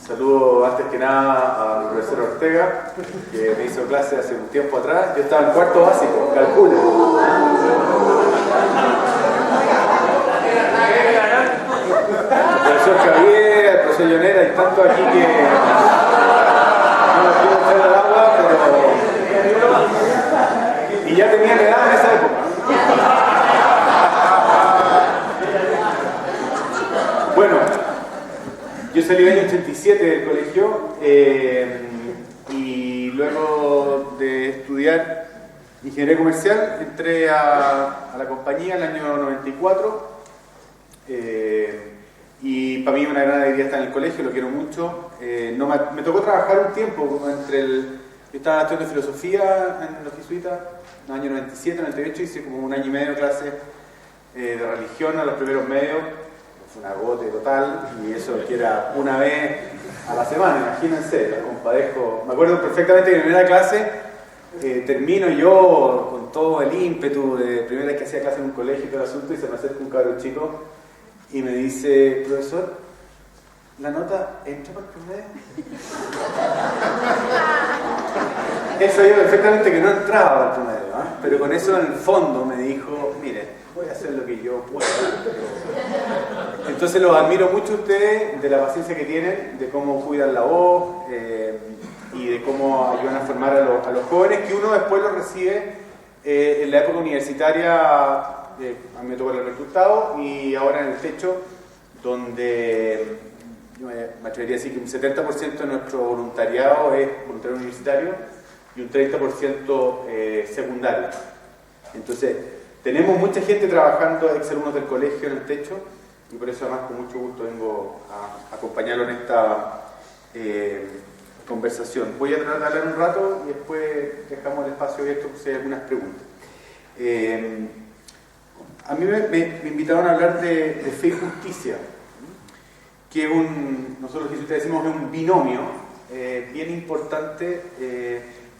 Saludo antes que nada al profesor Ortega, que me hizo clase hace un tiempo atrás. Yo estaba en cuarto básico, calcula. El profesor Javier, el profesor Llonera, hay tanto aquí que no me quiero echar al agua, pero... Y ya tenía la edad en esa época. Bueno, yo salí en el año 87 del colegio y luego de estudiar ingeniería comercial entré a la compañía en el año 94 y para mí una gran alegría estar en el colegio, lo quiero mucho. Me tocó trabajar un tiempo como yo estaba estudiando filosofía en los jesuitas en el año 97, 98, hice como un año y medio de clase de religión a los primeros medios. Fue un agote total, y eso que era una vez a la semana, imagínense, la compadezco. Me acuerdo perfectamente que en primera clase termino yo con todo el ímpetu de primera vez que hacía clase en un colegio y todo el asunto, y se me acerca un cabrón chico y me dice: profesor, ¿la nota entra por promedio? Él sabía perfectamente que no entraba por promedio, ¿eh? Pero con eso en el fondo me dijo: mire, voy a hacer lo que yo pueda. Entonces los admiro mucho a ustedes, de la paciencia que tienen, de cómo cuidan la voz y de cómo ayudan a formar a los jóvenes, que uno después los recibe en la época universitaria. A mí me tocó el resultado, y ahora en el techo, donde yo me atrevería a decir que un 70% de nuestro voluntariado es voluntario universitario y un 30% secundario. Entonces tenemos mucha gente trabajando, exalumnos del colegio, en el techo, y por eso además con mucho gusto vengo a acompañarlo en esta conversación. Voy a tratar de hablar un rato y después dejamos el espacio abierto por si hay algunas preguntas. A mí me invitaron a hablar de fe y justicia, que es nosotros los jesuitas decimos que es un binomio bien importante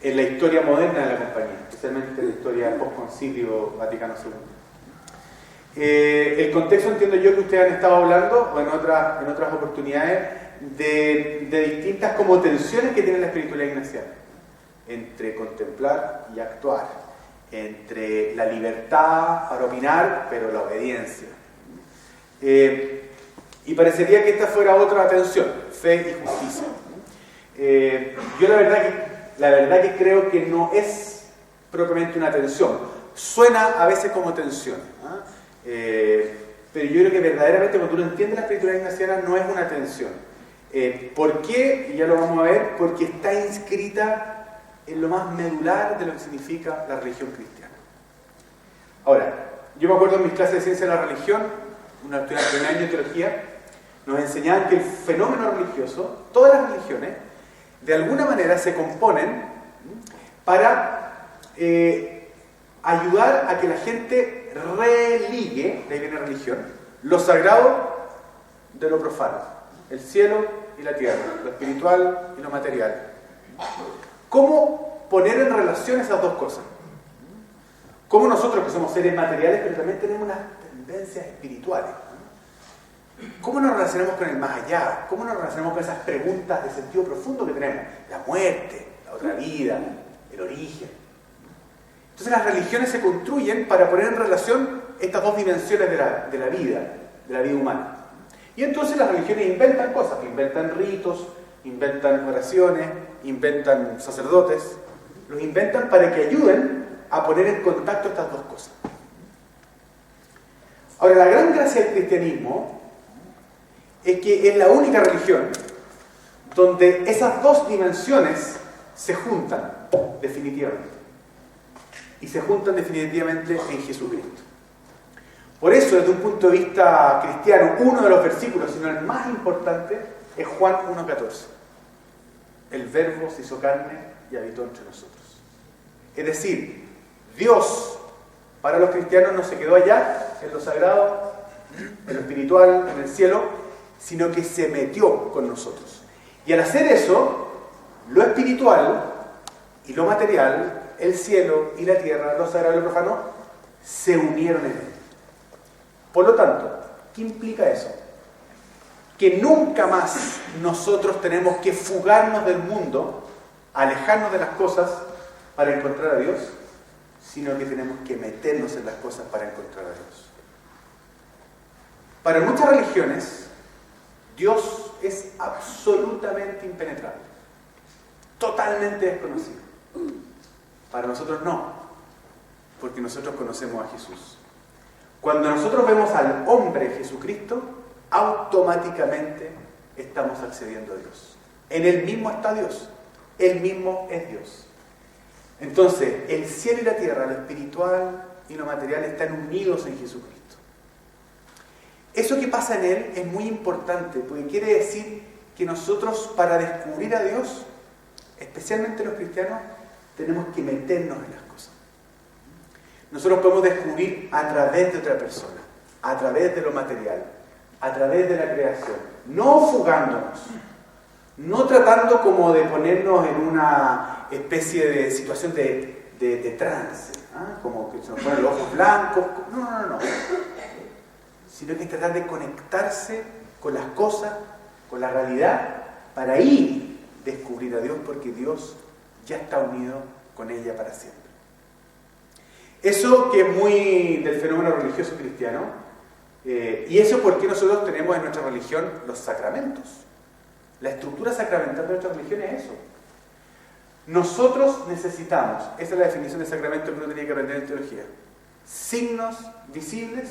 en la historia moderna de la compañía, especialmente en la historia post-concilio Vaticano II. El contexto, entiendo yo, que ustedes han estado hablando, o en otras oportunidades, de distintas como tensiones que tiene la espiritualidad ignaciana, entre contemplar y actuar, entre la libertad para opinar, pero la obediencia. Y parecería que esta fuera otra tensión, fe y justicia. Yo la verdad que creo que no es propiamente una tensión. Suena a veces como tensión, pero yo creo que verdaderamente cuando uno entiende la espiritualidad ignaciana no es una tensión. ¿Por qué? Y ya lo vamos a ver, porque está inscrita en lo más medular de lo que significa la religión cristiana. Ahora, yo me acuerdo en mis clases de ciencia de la religión, una estudiante de primer año de teología, nos enseñaban que el fenómeno religioso, todas las religiones, de alguna manera se componen para ayudar a que la gente religue, de ahí viene religión, lo sagrado de lo profano, el cielo y la tierra, lo espiritual y lo material. ¿Cómo poner en relación esas dos cosas? ¿Cómo nosotros, que somos seres materiales, pero también tenemos unas tendencias espirituales? ¿Cómo nos relacionamos con el más allá? ¿Cómo nos relacionamos con esas preguntas de sentido profundo que tenemos? La muerte, la otra vida, el origen. Entonces las religiones se construyen para poner en relación estas dos dimensiones de la vida humana. Y entonces las religiones inventan cosas, inventan ritos, inventan oraciones, inventan sacerdotes, los inventan para que ayuden a poner en contacto estas dos cosas. Ahora, la gran gracia del cristianismo es que es la única religión donde esas dos dimensiones se juntan definitivamente. Y se juntan definitivamente en Jesucristo. Por eso, desde un punto de vista cristiano, uno de los versículos, sino el más importante, es Juan 1:14. El Verbo se hizo carne y habitó entre nosotros. Es decir, Dios para los cristianos no se quedó allá, en lo sagrado, en lo espiritual, en el cielo, sino que se metió con nosotros. Y al hacer eso, lo espiritual y lo material, el cielo y la tierra, lo sagrado y lo profano, se unieron en él. Por lo tanto, ¿qué implica eso? que nunca más nosotros tenemos que fugarnos del mundo, alejarnos de las cosas para encontrar a Dios, sino que tenemos que meternos en las cosas para encontrar a Dios. Para muchas religiones, Dios es absolutamente impenetrable, totalmente desconocido. Para nosotros no, porque nosotros conocemos a Jesús. Cuando nosotros vemos al hombre Jesucristo, automáticamente estamos accediendo a Dios. En Él mismo está Dios, Él mismo es Dios. Entonces, el cielo y la tierra, lo espiritual y lo material están unidos en Jesucristo. Eso que pasa en Él es muy importante, porque quiere decir que nosotros, para descubrir a Dios, especialmente los cristianos, tenemos que meternos en las cosas. Nosotros podemos descubrir a través de otra persona, a través de lo material, a través de la creación, no fugándonos, no tratando como de ponernos en una especie de situación de trance, ¿ah? Como que se nos ponen los ojos blancos, no, sino que es tratar de conectarse con las cosas, con la realidad, para ahí descubrir a Dios, porque Dios ya está unido con ella para siempre. Eso que es muy del fenómeno religioso cristiano, y eso porque nosotros tenemos en nuestra religión los sacramentos. La estructura sacramental de nuestra religión es eso. Nosotros necesitamos, esa es la definición de sacramento que uno tenía que aprender en teología, signos visibles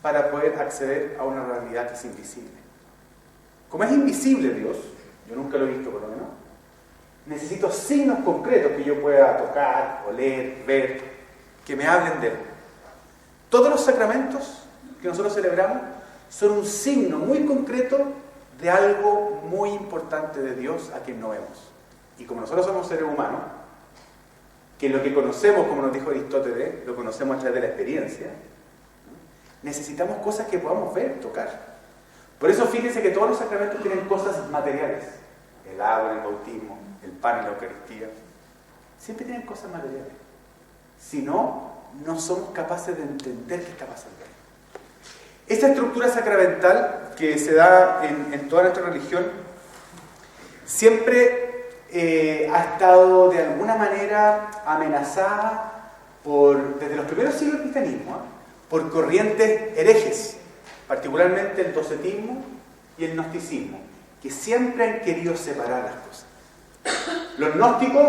para poder acceder a una realidad que es invisible. Como es invisible Dios, yo nunca lo he visto por lo menos, necesito signos concretos que yo pueda tocar, oler, ver, que me hablen de Él. Todos los sacramentos que nosotros celebramos son un signo muy concreto de algo muy importante de Dios a quien no vemos. Y como nosotros somos seres humanos, que lo que conocemos, como nos dijo Aristóteles, lo conocemos a través de la experiencia, necesitamos cosas que podamos ver, tocar. Por eso fíjense que todos los sacramentos tienen cosas materiales. El agua en el bautismo, el pan en la Eucaristía. Siempre tienen cosas materiales. Si no, no somos capaces de entender qué está pasando. Esta estructura sacramental que se da en toda nuestra religión siempre ha estado de alguna manera amenazada desde los primeros siglos del cristianismo, por corrientes herejes, particularmente el docetismo y el gnosticismo, que siempre han querido separar las cosas. Los gnósticos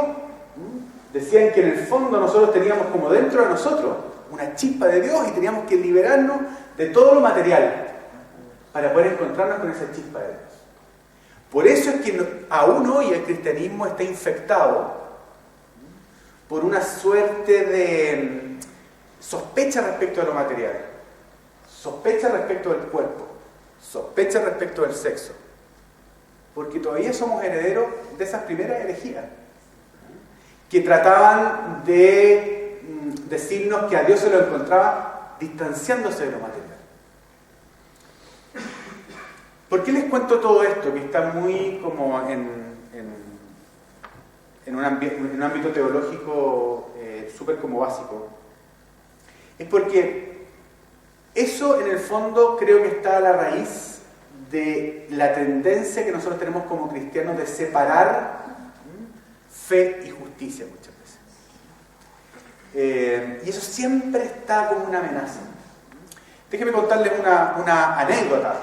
decían que en el fondo nosotros teníamos como dentro de nosotros una chispa de Dios y teníamos que liberarnos de todo lo material para poder encontrarnos con esa chispa de Dios. Por eso es que aún hoy el cristianismo está infectado por una suerte de sospecha respecto de lo material, sospecha respecto del cuerpo, sospecha respecto del sexo, porque todavía somos herederos de esas primeras herejías que trataban de decirnos que a Dios se lo encontraba distanciándose de lo material. ¿Por qué les cuento todo esto? Que está muy como en un ámbito teológico súper como básico. Es porque eso en el fondo creo que está a la raíz de la tendencia que nosotros tenemos como cristianos de separar fe y justicia muchas veces. Y eso siempre está como una amenaza. Déjenme contarles una anécdota.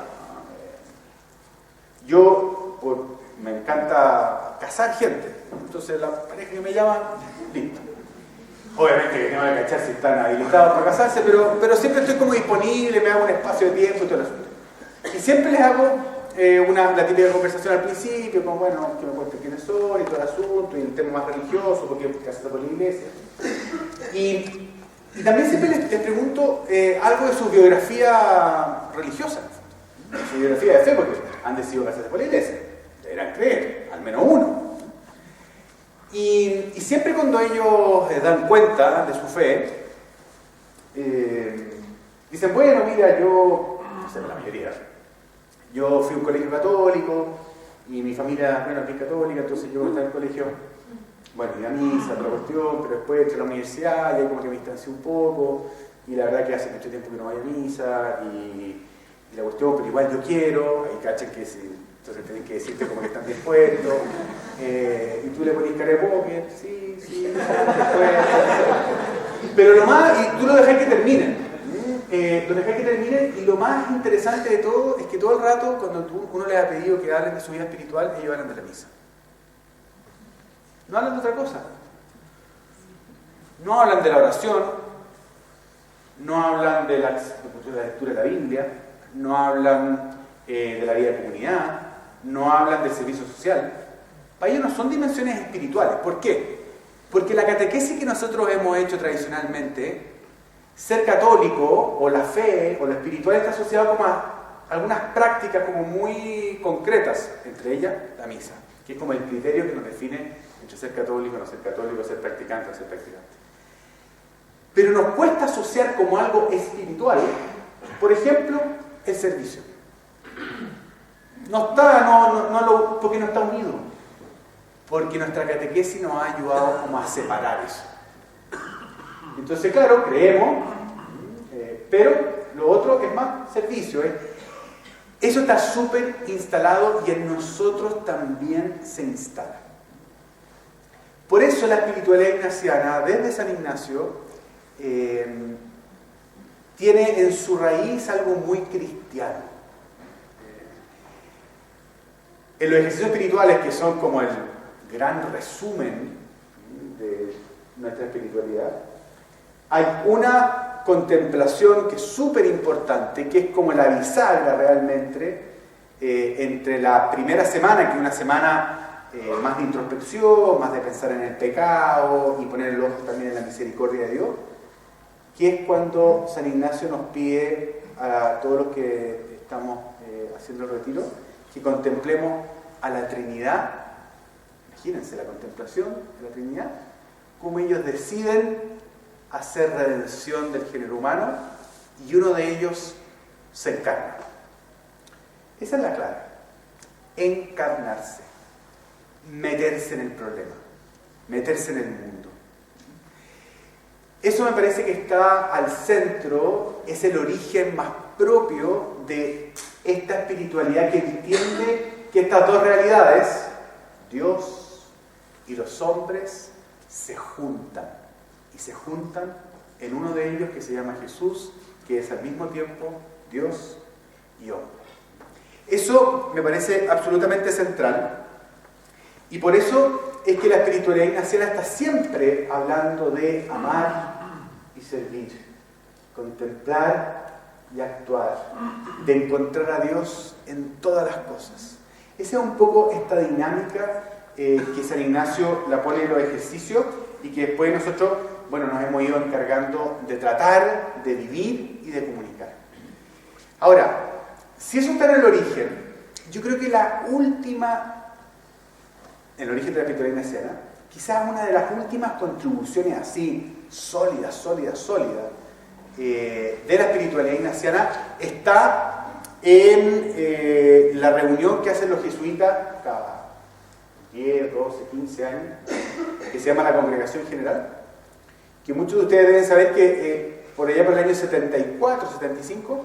Yo me encanta casar gente, entonces la pareja que me llama, listo. Obviamente que tengo que cachar si están habilitados para casarse, pero siempre estoy como disponible, me hago un espacio de tiempo y todo el asunto. Y siempre les hago la típica conversación al principio, como bueno, que me cuenten quiénes son y todo el asunto, y el tema más religioso, porque casarse por la iglesia. Y también siempre les pregunto algo de su biografía religiosa, su biografía de fe, porque han decidido casarse por la iglesia, deberán creer, al menos uno. Y siempre cuando ellos dan cuenta de su fe, dicen, bueno, mira, yo, no sé, la mayoría, yo fui a un colegio católico y mi familia, bueno, es católica, entonces yo estaba en el colegio, bueno, iba a misa, otra cuestión, pero después entré a la universidad y ahí como que me distancié un poco, y la verdad que hace mucho tiempo que no voy a misa, Y la cuestión, pero igual yo quiero, ahí cachan que sí, entonces tienen que decirte como que están dispuestos, y tú le pones cara de póker, sí, después. Pero lo más, y tú lo dejas que terminen, y lo más interesante de todo es que todo el rato, cuando uno les ha pedido que hablen de su vida espiritual, ellos hablan de la misa. No hablan de otra cosa. No hablan de la oración, no hablan de la lectura de la Biblia, no hablan de la vida de comunidad, no hablan del servicio social. Para ellos no son dimensiones espirituales. ¿Por qué? Porque la catequesis que nosotros hemos hecho tradicionalmente, ser católico, o la fe, o lo espiritual, está asociado como a algunas prácticas como muy concretas, entre ellas la misa, que es como el criterio que nos define entre ser católico, no ser católico, ser practicante, no ser practicante. Pero nos cuesta asociar como algo espiritual, por ejemplo, el servicio. Porque no está unido. Porque nuestra catequesis nos ha ayudado como a separar eso. Entonces, claro, creemos, pero lo otro es más servicio. Eso está súper instalado y en nosotros también se instala. Por eso la espiritualidad ignaciana, desde San Ignacio, tiene en su raíz algo muy cristiano. En los ejercicios espirituales, que son como el gran resumen de nuestra espiritualidad, hay una contemplación que es súper importante, que es como la bisagra realmente entre la primera semana, que es una semana más de introspección, más de pensar en el pecado y poner el ojo también en la misericordia de Dios, que es cuando San Ignacio nos pide a todos los que estamos haciendo el retiro que contemplemos a la Trinidad. Imagínense la contemplación de la Trinidad, cómo ellos deciden hacer redención del género humano y uno de ellos se encarna. Esa es la clave. Encarnarse. Meterse en el problema. Meterse en el mundo. Eso me parece que está al centro, es el origen más propio de esta espiritualidad que entiende que estas dos realidades, Dios y los hombres, se juntan. Y se juntan en uno de ellos que se llama Jesús, que es al mismo tiempo Dios y hombre. Eso me parece absolutamente central. Y por eso es que la espiritualidad ignaciana está siempre hablando de amar y servir, contemplar y actuar, de encontrar a Dios en todas las cosas. Esa es un poco esta dinámica que San Ignacio la pone en los ejercicios y que después nosotros, nos hemos ido encargando de tratar, de vivir y de comunicar. Ahora, si eso está en el origen, yo creo que el origen de la espiritualidad ignaciana, quizás una de las últimas contribuciones así, sólidas, de la espiritualidad ignaciana está en la reunión que hacen los jesuitas cada 10, 12, 15 años, que se llama la Congregación General, que muchos de ustedes deben saber que por allá por el año 74, 75,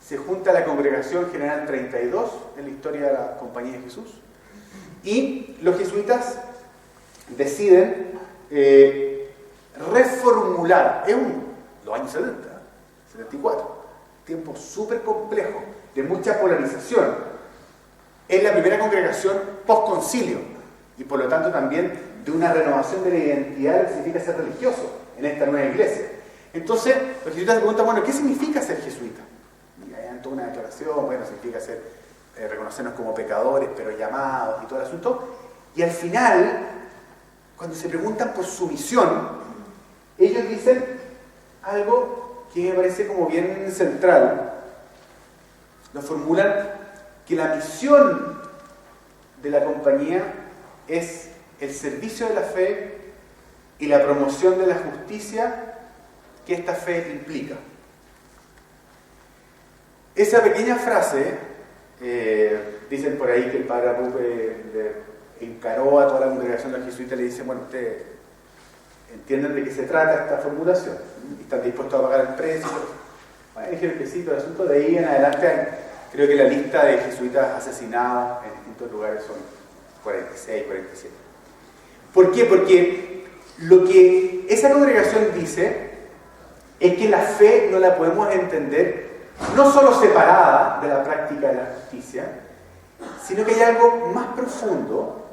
se junta la Congregación General 32 en la historia de la Compañía de Jesús, y los jesuitas deciden reformular, los años 70, 74, tiempo súper complejo, de mucha polarización. Es la primera congregación post-concilio y por lo tanto también de una renovación de la identidad de lo que significa ser religioso en esta nueva iglesia. Entonces, los jesuitas se preguntan, ¿qué significa ser jesuita? Y hay toda una declaración, significa reconocernos como pecadores, pero llamados y todo el asunto. Y al final, cuando se preguntan por su misión, ellos dicen algo que me parece como bien central. Lo formulan que la misión de la compañía es el servicio de la fe y la promoción de la justicia que esta fe implica. Esa pequeña frase, dicen por ahí que el padre Arrupe encaró a toda la congregación de los jesuitas y le dice, ustedes entienden de qué se trata esta formulación y están dispuestos a pagar el precio. Bueno, dije el besito del asunto. De ahí en adelante, creo que la lista de jesuitas asesinados en distintos lugares son 46, 47. ¿Por qué? Porque lo que esa congregación dice es que la fe no la podemos entender no solo separada de la práctica de la justicia, sino que hay algo más profundo,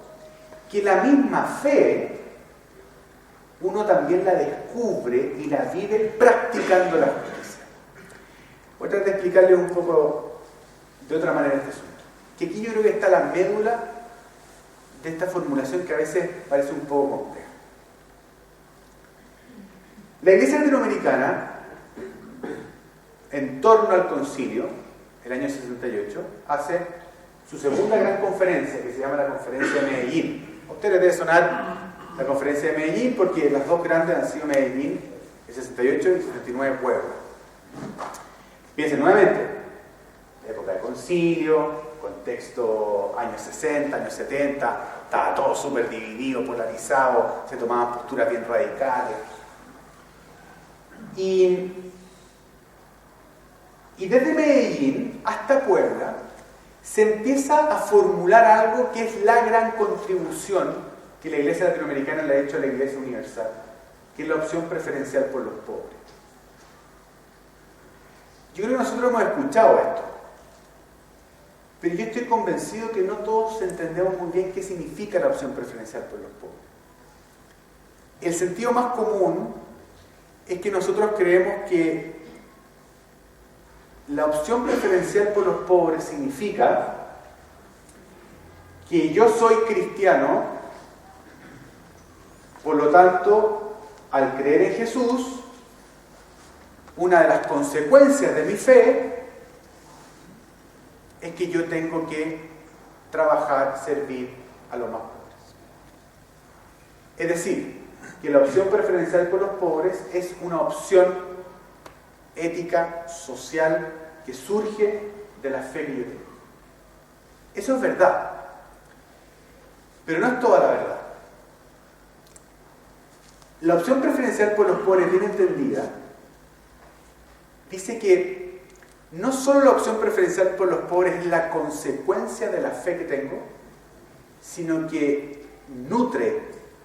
que la misma fe uno también la descubre y la vive practicando la justicia. Voy a tratar de explicarles un poco de otra manera este asunto. Que aquí yo creo que está la médula de esta formulación que a veces parece un poco compleja. La Iglesia Latinoamericana, en torno al concilio, el año 68, hace su segunda gran conferencia, que se llama la Conferencia de Medellín. A ustedes les debe sonar la Conferencia de Medellín, porque las dos grandes han sido Medellín, el 68 y el 69 Puebla. Piensen nuevamente, época de concilio, contexto años 60, años 70, estaba todo súper dividido, polarizado, se tomaban posturas bien radicales. Y desde Medellín hasta Puebla se empieza a formular algo que es la gran contribución que la Iglesia Latinoamericana le ha hecho a la Iglesia Universal, que es la opción preferencial por los pobres. Yo creo que nosotros hemos escuchado esto, pero yo estoy convencido que no todos entendemos muy bien qué significa la opción preferencial por los pobres. El sentido más común es que nosotros creemos que la opción preferencial por los pobres significa que yo soy cristiano, por lo tanto, al creer en Jesús, una de las consecuencias de mi fe es que yo tengo que trabajar, servir a los más pobres. Es decir, que la opción preferencial por los pobres es una opción ética, social, que surge de la fe que yo tengo. Eso es verdad, pero no es toda la verdad. La opción preferencial por los pobres, bien entendida, dice que no solo la opción preferencial por los pobres es la consecuencia de la fe que tengo, sino que nutre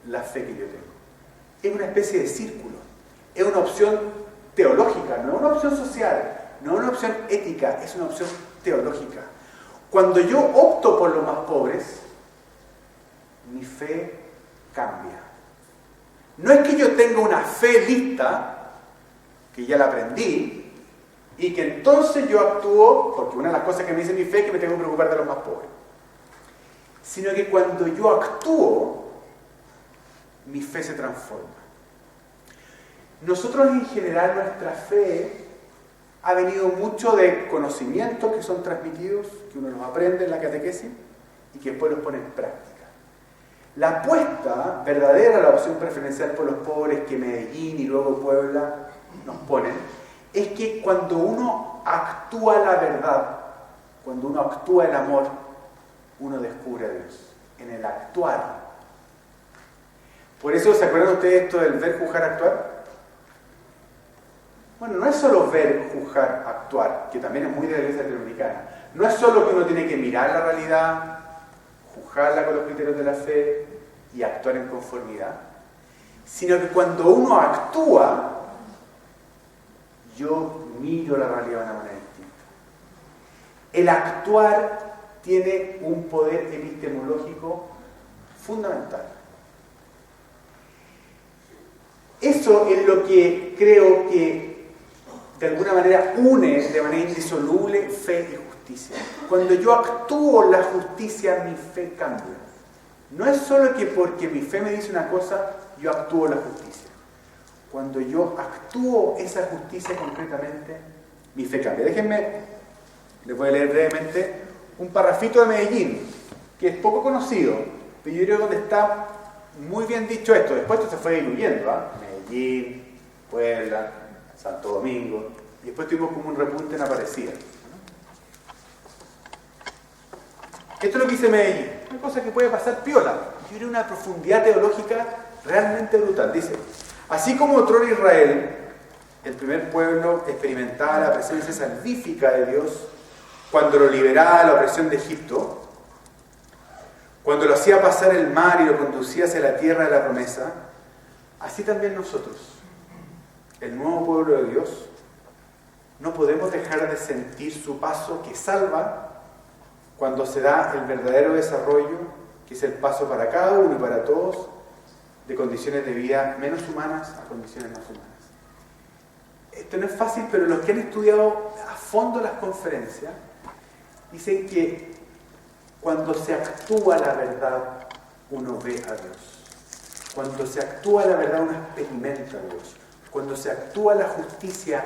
la fe que yo tengo. Es una especie de círculo, es una opción teológica, no es una opción social, no es una opción ética, es una opción teológica. Cuando yo opto por los más pobres, mi fe cambia. No es que yo tenga una fe lista, que ya la aprendí, y que entonces yo actúo, porque una de las cosas que me dice mi fe es que me tengo que preocupar de los más pobres. Sino que cuando yo actúo, mi fe se transforma. Nosotros en general nuestra fe ha venido mucho de conocimientos que son transmitidos, que uno los aprende en la catequesis y que después los pone en práctica. La apuesta verdadera a la opción preferencial por los pobres que Medellín y luego Puebla nos ponen, es que cuando uno actúa la verdad, cuando uno actúa el amor, uno descubre a Dios, en el actuar. Por eso, ¿se acuerdan ustedes esto del ver, juzgar, actuar? Bueno, no es solo ver, juzgar, actuar, que también es muy de la Iglesia Latinoamericana. No es solo que uno tiene que mirar la realidad, juzgarla con los criterios de la fe y actuar en conformidad, sino que cuando uno actúa, yo miro la realidad de una manera distinta. El actuar tiene un poder epistemológico fundamental. Eso es lo que creo que de alguna manera une de manera indisoluble fe y justicia. Cuando yo actúo la justicia, mi fe cambia. No es solo que porque mi fe me dice una cosa, yo actúo la justicia. Cuando yo actúo esa justicia concretamente, mi fe cambia. Déjenme, les voy a leer brevemente un parrafito de Medellín, que es poco conocido, pero yo creo que donde está muy bien dicho esto. Después esto se fue diluyendo, ¿eh? Medellín, Puebla, Santo Domingo, y después tuvimos como un repunte en Aparecida. Esto es lo que dice Medellín, una cosa que puede pasar piola. Yo creo una profundidad teológica realmente brutal. Dice: así como otrora Israel el primer pueblo experimentaba la presencia salvífica de Dios cuando lo liberaba de la opresión de Egipto, cuando lo hacía pasar el mar y lo conducía hacia la tierra de la promesa, así también nosotros, el nuevo pueblo de Dios, no podemos dejar de sentir su paso que salva cuando se da el verdadero desarrollo, que es el paso para cada uno y para todos, de condiciones de vida menos humanas a condiciones más humanas. Esto no es fácil, pero los que han estudiado a fondo las conferencias dicen que cuando se actúa la verdad, uno ve a Dios. Cuando se actúa la verdad, uno experimenta a Dios. Cuando se actúa la justicia,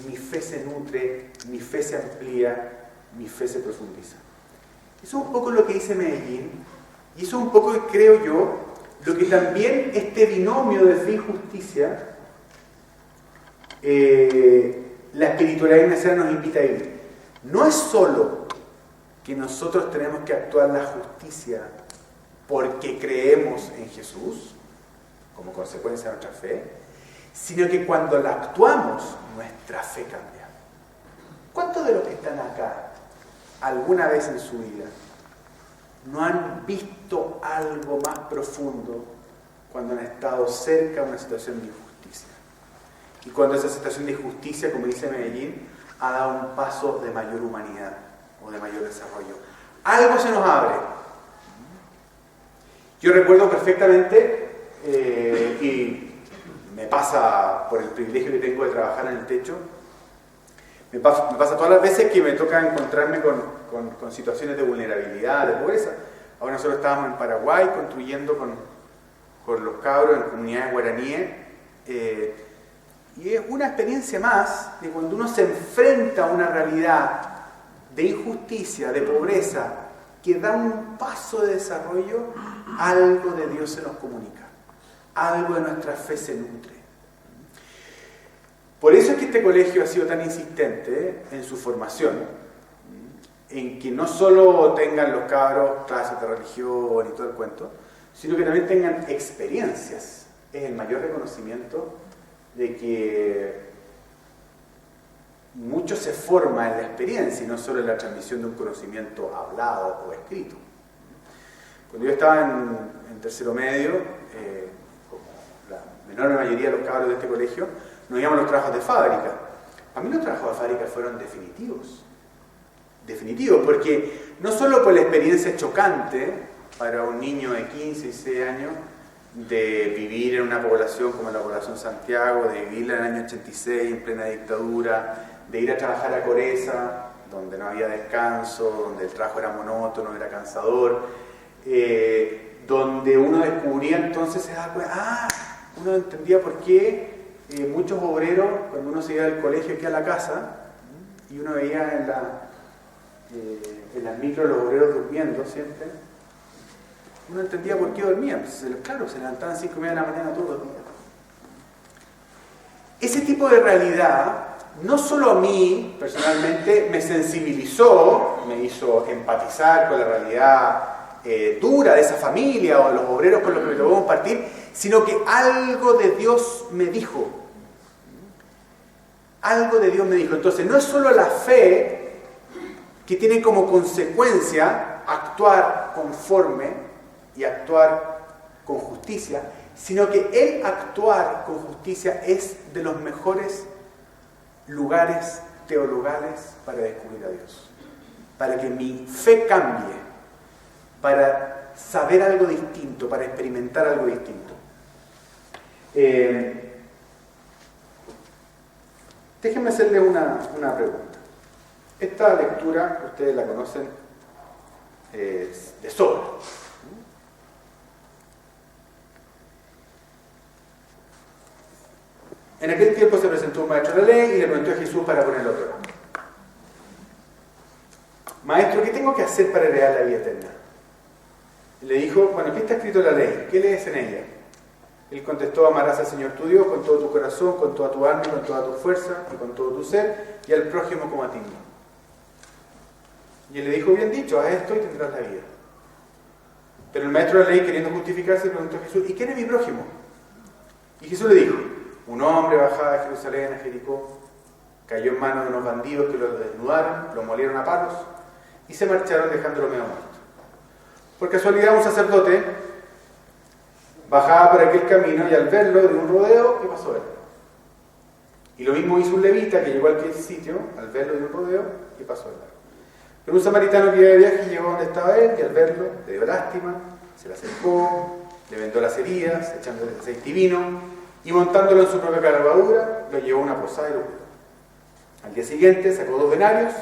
mi fe se nutre, mi fe se amplía, mi fe se profundiza. Eso es un poco lo que dice Medellín, y eso es un poco, creo yo, lo que también este binomio de fe y justicia, la espiritualidad ignaciana nos invita a vivir. No es solo que nosotros tenemos que actuar la justicia porque creemos en Jesús, como consecuencia de nuestra fe, sino que cuando la actuamos, nuestra fe cambia. ¿Cuántos de los que están acá, alguna vez en su vida, no han visto algo más profundo cuando han estado cerca de una situación de injusticia? Y cuando esa situación de injusticia, como dice Medellín, ha dado un paso de mayor humanidad o de mayor desarrollo. Algo se nos abre. Yo recuerdo perfectamente, y me pasa por el privilegio que tengo de trabajar en el techo, me pasa todas las veces que me toca encontrarme con situaciones de vulnerabilidad, de pobreza. Ahora nosotros estábamos en Paraguay construyendo con los cabros en comunidades guaraníes, y es una experiencia más de cuando uno se enfrenta a una realidad de injusticia, de pobreza, que da un paso de desarrollo, algo de Dios se nos comunica, algo de nuestra fe se nutre. Por eso es que este colegio ha sido tan insistente en su formación, en que no solo tengan los cabros clases de religión y todo el cuento, sino que también tengan experiencias. Es el mayor reconocimiento de que mucho se forma en la experiencia y no solo en la transmisión de un conocimiento hablado o escrito. Cuando yo estaba en tercero medio, como la enorme mayoría de los cabros de este colegio, nos íbamos a los trabajos de fábrica. A mí los trabajos de fábrica fueron definitivos, porque no solo por la experiencia chocante para un niño de 15 y 16 años, de vivir en una población como la población Santiago, de vivir en el año 86 en plena dictadura, de ir a trabajar a Coreza, donde no había descanso, donde el trabajo era monótono, era cansador, donde uno descubría entonces, se daba cuenta, uno entendía por qué muchos obreros, cuando uno se iba del colegio aquí a la casa, y uno veía en las micros los obreros durmiendo siempre, uno entendía por qué dormían. Pues, claro, se levantaban 5:30 de la mañana todos los días. Ese tipo de realidad, no solo a mí, personalmente, me sensibilizó, me hizo empatizar con la realidad dura de esa familia o de los obreros con los que me tocó compartir, sino que algo de Dios me dijo. Algo de Dios me dijo. Entonces, no es solo la fe que tiene como consecuencia actuar conforme y actuar con justicia, sino que el actuar con justicia es de los mejores lugares teologales para descubrir a Dios, para que mi fe cambie, para saber algo distinto, para experimentar algo distinto. Déjenme hacerles una pregunta. Esta lectura, ustedes la conocen de sobra. En aquel tiempo se presentó un maestro de la ley y le preguntó a Jesús para ponerlo a prueba. Maestro, ¿qué tengo que hacer para heredar la vida eterna? Y le dijo, bueno, ¿qué está escrito en la ley? ¿Qué lees en ella? Él contestó, amarás al Señor tu Dios con todo tu corazón, con toda tu alma, con toda tu fuerza y con todo tu ser, y al prójimo como a ti mismo. Y él le dijo, bien dicho, haz esto y tendrás la vida. Pero el maestro de la ley, queriendo justificarse, le preguntó a Jesús, ¿y quién es mi prójimo? Y Jesús le dijo, un hombre bajaba de Jerusalén a Jericó, cayó en manos de unos bandidos que lo desnudaron, lo molieron a palos y se marcharon dejándolo medio muerto. Por casualidad un sacerdote bajaba por aquel camino y al verlo de un rodeo, ¿qué pasó él? Y lo mismo hizo un levita que llegó a aquel sitio, al verlo de un rodeo, ¿qué pasó él? Pero un samaritano que iba de viaje llegó donde estaba él y al verlo le dio lástima, se le acercó, le vendó las heridas, echándole aceite y vino, y montándolo en su propia cabalgadura, lo llevó a una posada y lo curó. Al día siguiente sacó 2 denarios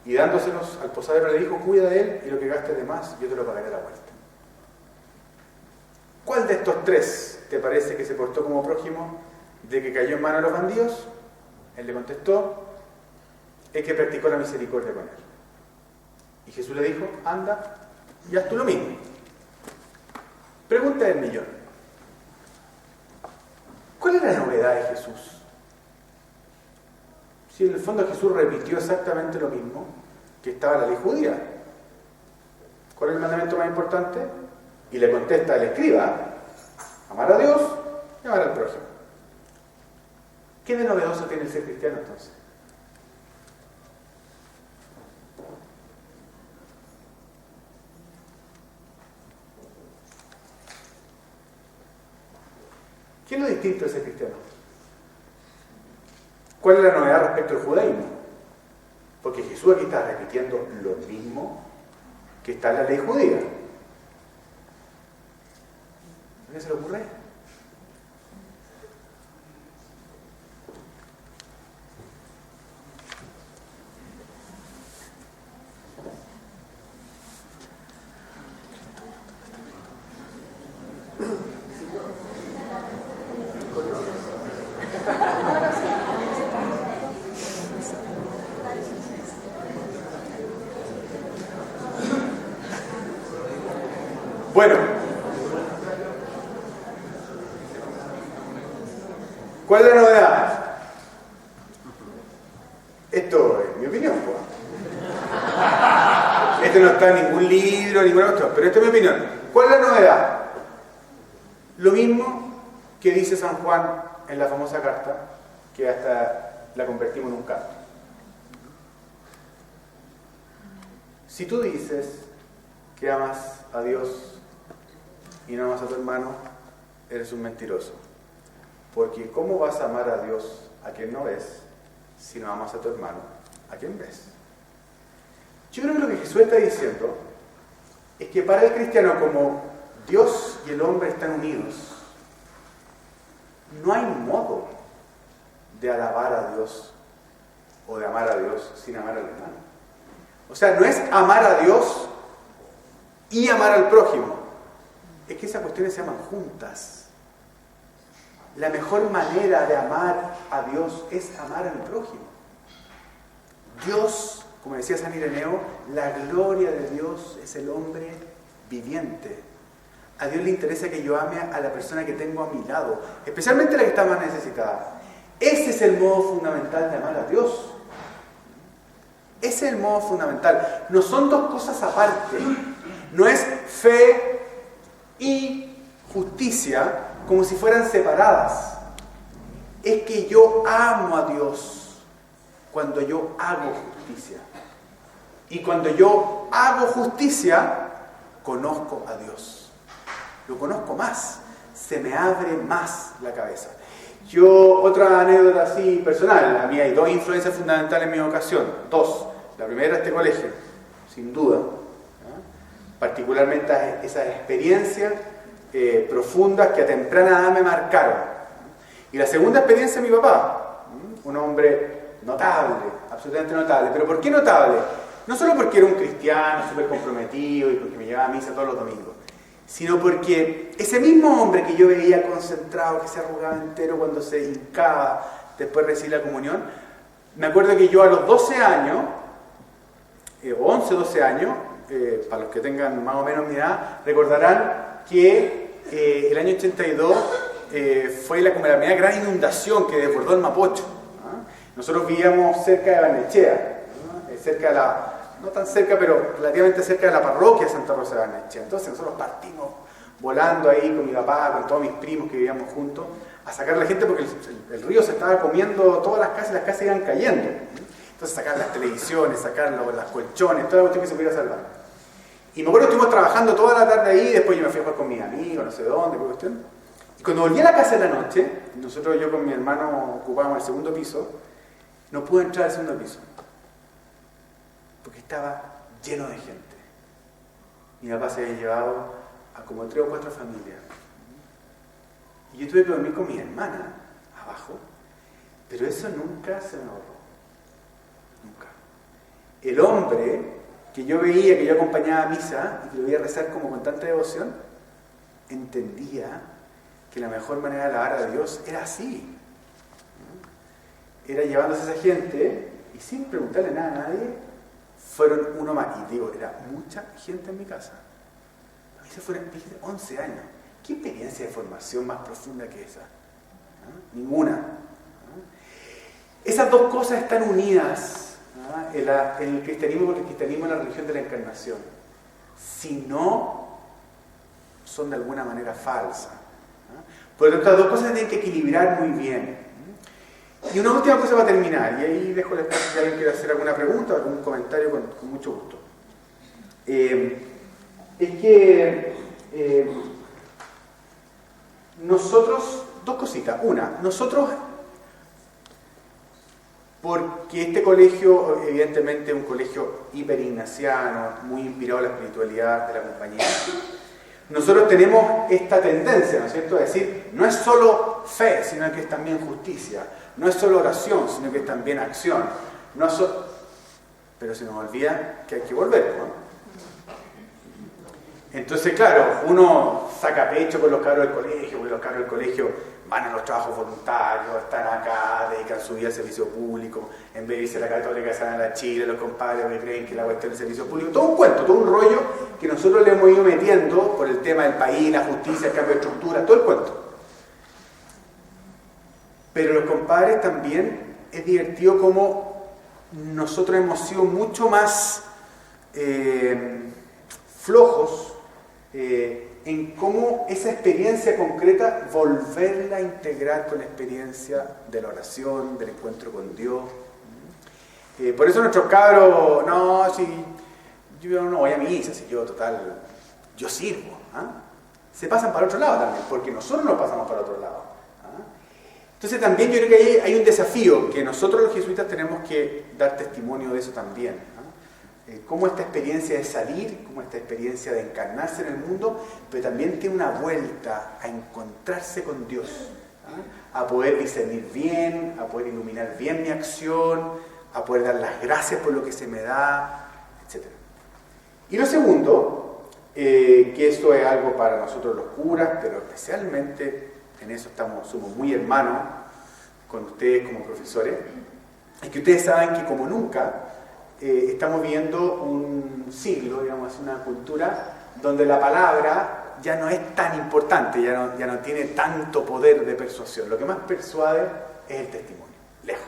y dándoselos al posadero le dijo: cuida de él y lo que gastes de más yo te lo pagaré a la vuelta. ¿Cuál de estos 3 te parece que se portó como prójimo de que cayó en manos de los bandidos? Él le contestó: el que practicó la misericordia con él. Y Jesús le dijo: anda y haz tú lo mismo. Pregunta del millón: ¿cuál es la novedad de Jesús? Si en el fondo Jesús repitió exactamente lo mismo que estaba en la ley judía. ¿Cuál es el mandamiento más importante? Y le contesta el escriba: amar a Dios y amar al prójimo. ¿Qué de novedoso tiene el ser cristiano entonces? ¿Qué es lo distinto de ser cristiano? ¿Cuál es la novedad respecto al judaísmo? Porque Jesús aquí está repitiendo lo mismo que está en la ley judía. ¿A qué se le ocurre? Bueno, ¿cuál es la novedad? Esto es mi opinión, pues. Esto no está en ningún libro, ninguna cuestión, pero esta es mi opinión. ¿Cuál es la novedad? Lo mismo que dice San Juan en la famosa carta, que hasta la convertimos en un canto. Si tú dices que amas a Dios y no amas a tu hermano, eres un mentiroso. Porque ¿cómo vas a amar a Dios a quien no ves si no amas a tu hermano a quien ves? Yo creo que lo que Jesús está diciendo es que para el cristiano, como Dios y el hombre están unidos, no hay modo de alabar a Dios o de amar a Dios sin amar al hermano. O sea, no es amar a Dios y amar al prójimo. Es que esas cuestiones se aman juntas. La mejor manera de amar a Dios es amar al prójimo. Dios, como decía San Ireneo, la gloria de Dios es el hombre viviente. A Dios le interesa que yo ame a la persona que tengo a mi lado, especialmente la que está más necesitada. Ese es el modo fundamental de amar a Dios. Ese es el modo fundamental. No son dos cosas aparte. No es fe y justicia como si fueran separadas. Es que yo amo a Dios cuando yo hago justicia. Y cuando yo hago justicia, conozco a Dios. Lo conozco más. Se me abre más la cabeza. Otra anécdota así personal. A mí hay 2 influencias fundamentales en mi vocación. 2. La primera, este colegio, sin duda. Particularmente esas experiencias profundas que a temprana edad me marcaron. Y la segunda experiencia, mi papá, un hombre notable, absolutamente notable. ¿Pero por qué notable? No solo porque era un cristiano súper comprometido y porque me llevaba a misa todos los domingos, sino porque ese mismo hombre que yo veía concentrado, que se arrugaba entero cuando se hincaba después de recibir la comunión, me acuerdo que yo a los 12 años, 11, 12 años, para los que tengan más o menos mi edad, recordarán que el año 82 fue como la primera gran inundación que desbordó el Mapocho. Nosotros vivíamos cerca de Barnechea, cerca de no tan cerca, pero relativamente cerca de la parroquia de Santa Rosa de Barnechea. Entonces nosotros partimos volando ahí con mi papá, con todos mis primos que vivíamos juntos, a sacar a la gente porque el río se estaba comiendo todas las casas iban cayendo. Entonces sacar las televisiones, sacar las colchones, toda la cuestión que se pudiera salvar. Y me acuerdo que estuvimos trabajando toda la tarde ahí, después yo me fui a jugar con mis amigos, no sé dónde, qué cuestión. Y cuando volví a la casa en la noche, yo con mi hermano ocupábamos el segundo piso, no pude entrar al segundo piso, porque estaba lleno de gente. Mi papá se había llevado a como 3 o 4 familias. Y yo tuve que dormir con mi hermana abajo, pero eso nunca se me ahorró. Nunca. El hombre que yo veía, que yo acompañaba a misa y que lo veía rezar como con tanta devoción, entendía que la mejor manera de alabar a Dios era así. Era llevándose a esa gente y sin preguntarle nada a nadie, fueron uno más. Y digo, era mucha gente en mi casa. A mí se fueron 11 años. ¿Qué experiencia de formación más profunda que esa? ¿No? Ninguna. ¿No? Esas dos cosas están unidas, ¿no? en el cristianismo, porque el cristianismo es la religión de la encarnación. Si no, son de alguna manera falsas. ¿No? Por lo tanto, las dos cosas se tienen que equilibrar muy bien. Y una última cosa para terminar, y ahí dejo el espacio si alguien quiere hacer alguna pregunta o algún comentario con mucho gusto. Es que nosotros, dos cositas. Una, nosotros, porque este colegio evidentemente es un colegio hiperignaciano, muy inspirado en la espiritualidad de la compañía, nosotros tenemos esta tendencia, ¿no es cierto?, a decir, no es solo fe, sino que es también justicia, no es solo oración, sino que es también acción, pero se nos olvida que hay que volver, ¿no? Entonces, claro, uno saca pecho con los cabros del colegio, porque los cabros del colegio van a los trabajos voluntarios, están acá, dedican su vida al servicio público, en vez de irse a la Católica, se van a la Chile, los compadres que creen que la cuestión del servicio público, todo un cuento, todo un rollo que nosotros le hemos ido metiendo por el tema del país, la justicia, el cambio de estructura, todo el cuento. Pero los compadres también es divertido como nosotros hemos sido mucho más flojos en cómo esa experiencia concreta volverla a integrar con la experiencia de la oración, del encuentro con Dios. Por eso nuestros cabros, no, si yo no voy a misa, si yo sirvo. Se pasan para otro lado también, porque nosotros nos pasamos para otro lado. Entonces también yo creo que hay un desafío que nosotros los jesuitas tenemos que dar testimonio de eso también. Cómo esta experiencia de salir, cómo esta experiencia de encarnarse en el mundo, pero también tiene una vuelta a encontrarse con Dios, a poder discernir bien, a poder iluminar bien mi acción, a poder dar las gracias por lo que se me da, etc. Y lo segundo, que esto es algo para nosotros los curas, pero especialmente en eso somos muy hermanos con ustedes como profesores, es que ustedes saben que como nunca estamos viviendo un siglo, digamos, una cultura donde la palabra ya no es tan importante, ya no tiene tanto poder de persuasión. Lo que más persuade es el testimonio, lejos.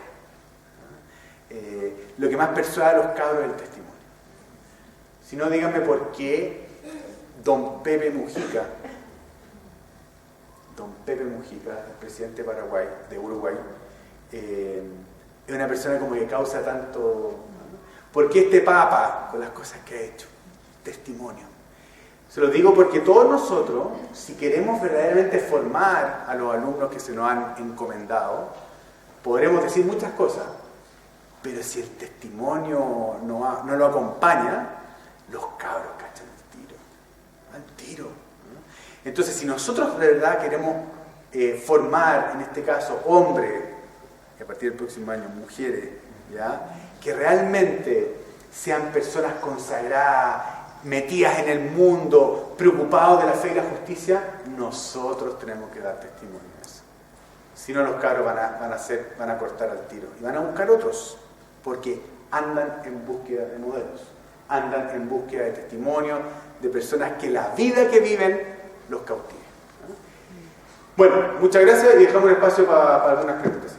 Lo que más persuade a los cabros es el testimonio. Si no, díganme por qué don Pepe Mujica, el presidente de Uruguay, es una persona como que causa tanto... ¿Por qué este Papa con las cosas que ha hecho? Testimonio. Se lo digo porque todos nosotros, si queremos verdaderamente formar a los alumnos que se nos han encomendado, podremos decir muchas cosas, pero si el testimonio no lo acompaña, los cabros cachan al tiro. Entonces, si nosotros de verdad queremos formar, en este caso, hombres, y a partir del próximo año, mujeres, ¿ya?, que realmente sean personas consagradas, metidas en el mundo, preocupados de la fe y la justicia, nosotros tenemos que dar testimonio de eso. Si no, los cabros van a cortar al tiro y van a buscar otros, porque andan en búsqueda de modelos, andan en búsqueda de testimonio, de personas que la vida que viven los cautive. Bueno, muchas gracias y dejamos el espacio para algunas preguntas.